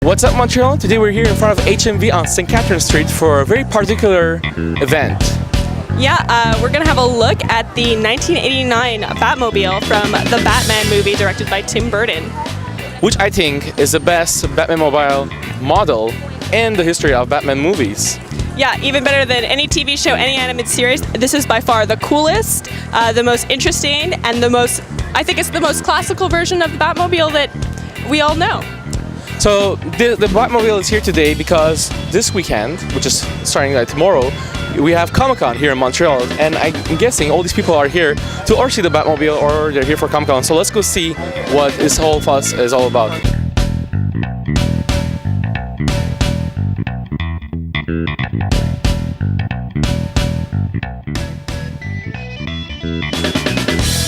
What's up, Montreal? Today we're here in front of HMV on St. Catherine Street for a very particular event. Yeah, we're gonna have a look at the 1989 Batmobile from the Batman movie directed by Tim Burton. Which I think is the best Batmobile model in the history of Batman movies. Yeah, even better than any TV show, any animated series. This is by far the coolest, the most interesting, and I think it's the most classical version of the Batmobile that we all know. So the Batmobile is here today because this weekend, which is starting tomorrow, we have ComicCon here in Montreal, and I'm guessing all these people are here to or see the Batmobile or they're here for ComicCon. So let's go see what this whole fuss is all about.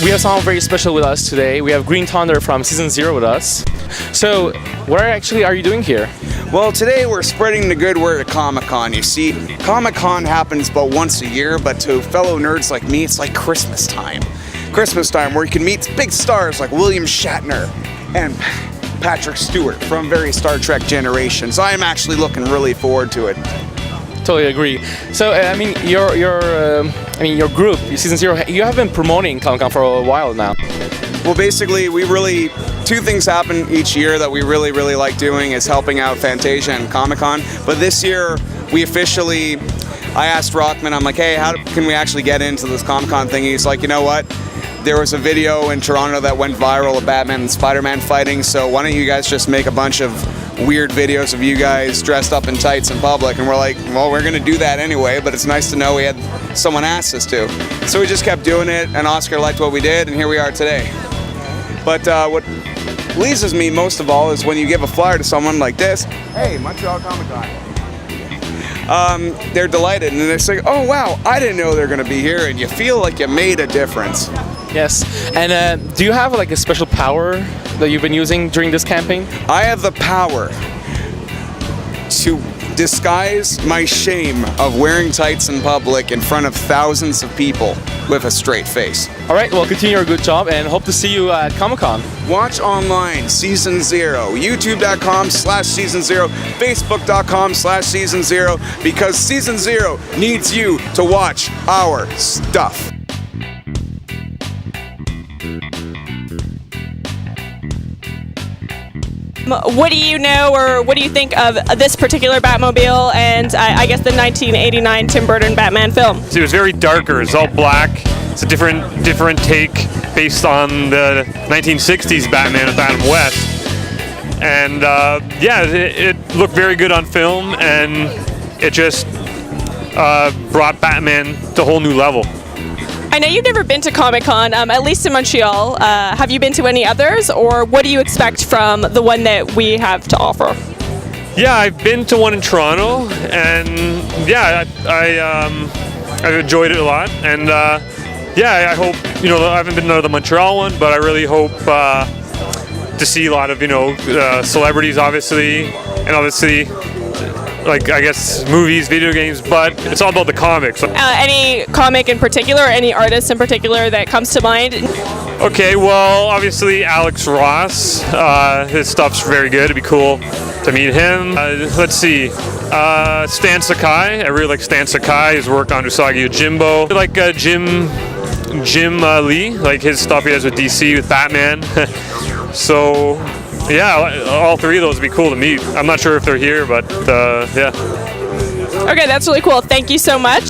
We have someone very special with us today. We have Green Tundra from Season 0 with us. So, what actually are you doing here? Well, today we're spreading the good word at Comic-Con. You see, Comic-Con happens about once a year, but to fellow nerds like me, it's like Christmas time. Christmas time where you can meet big stars like William Shatner and Patrick Stewart from various Star Trek generations. I am actually looking really forward to it. Totally agree. So, your group, Season 0, you have been promoting Comic-Con for a while now. Well, basically, two things happen each year that we really like doing is helping out Fantasia and Comic-Con. But this year, I asked Rockman, I'm like, hey, how can we actually get into this Comic-Con thing? He's like, you know what? There was a video in Toronto that went viral of Batman and Spider-Man fighting, so why don't you guys just make a bunch of weird videos of you guys dressed up in tights in public? And we're like, well, we're gonna do that anyway, but it's nice to know we had someone asked us to. So we just kept doing it, and Oscar liked what we did, and here we are today. But what pleases me most of all is when you give a flyer to someone like this, hey, Montreal Comic-Con. They're delighted, and they say, oh wow, I didn't know they're gonna be here, and you feel like you made a difference. Yes, and do you have like a special power that you've been using during this campaign? I have the power to disguise my shame of wearing tights in public in front of thousands of people with a straight face. All right, well, continue your good job and hope to see you at Comic-Con. Watch online, Season 0, youtube.com/Season 0, facebook.com/Season 0, because Season 0 needs you to watch our stuff. What do you know, or what do you think of this particular Batmobile and I guess the 1989 Tim Burton Batman film? So it was very darker. It's all black. It's a different take based on the 1960s Batman with Adam West. And it looked very good on film, and it just brought Batman to a whole new level. I know you've never been to Comic-Con, at least in Montreal. Have you been to any others, or what do you expect from the one that we have to offer? Yeah, I've been to one in Toronto, and yeah, I've enjoyed it a lot. And I hope, I haven't been to the Montreal one, but I really hope to see a lot of, celebrities, obviously, and obviously, like, I guess, movies, video games, but it's all about the comics. Any comic in particular, or any artist in particular that comes to mind? Okay, well, obviously Alex Ross. His stuff's very good. It'd be cool to meet him. Let's see. Stan Sakai. I really like Stan Sakai. His work on Usagi Yojimbo. I like Jim Lee. Like his stuff he does with DC, with Batman. So, yeah, all three of those would be cool to meet. I'm not sure if they're here, but yeah. Okay, that's really cool. Thank you so much.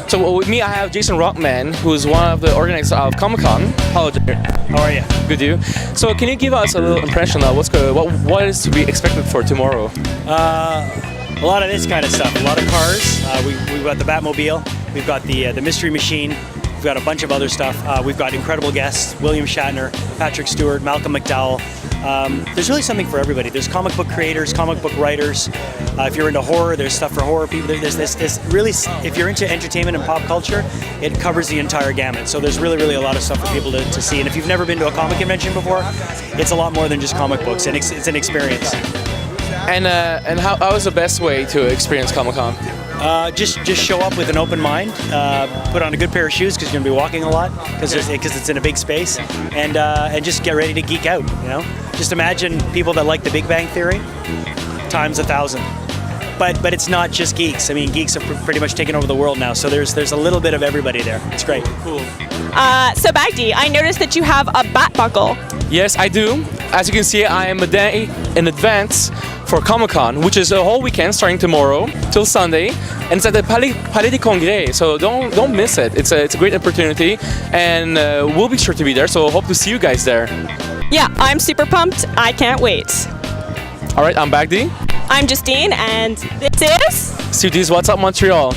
So with me, I have Jason Rockman, who is one of the organizers of Comic-Con. Hello, Jason. How are you? Good, you. So can you give us a little impression of what is to be expected for tomorrow? A lot of this kind of stuff. A lot of cars. We've got the Batmobile. We've got the Mystery Machine. We've got a bunch of other stuff. We've got incredible guests: William Shatner, Patrick Stewart, Malcolm McDowell. There's really something for everybody. There's comic book creators, comic book writers. If you're into horror, there's stuff for horror people. There's this really, if you're into entertainment and pop culture, it covers the entire gamut. So there's really a lot of stuff for people to see. And if you've never been to a comic convention before, it's a lot more than just comic books, and it's an experience. And how is the best way to experience Comic-Con? Just show up with an open mind, put on a good pair of shoes because you're gonna be walking a lot because it's in a big space, and just get ready to geek out. You know, just imagine people that like The Big Bang Theory times 1,000. But it's not just geeks. I mean, geeks have pretty much taken over the world now. So there's a little bit of everybody there. It's great. Cool. So Bagdi, I noticed that you have a bat buckle. Yes, I do. As you can see, I am a day in advance for Comic-Con, which is a whole weekend starting tomorrow till Sunday, and it's at the Palais des Congrès. So don't miss it. It's a great opportunity, and we'll be sure to be there. So hope to see you guys there. Yeah, I'm super pumped. I can't wait. All right, I'm Bagdi. I'm Justine, and this is CD's What's Up Montreal.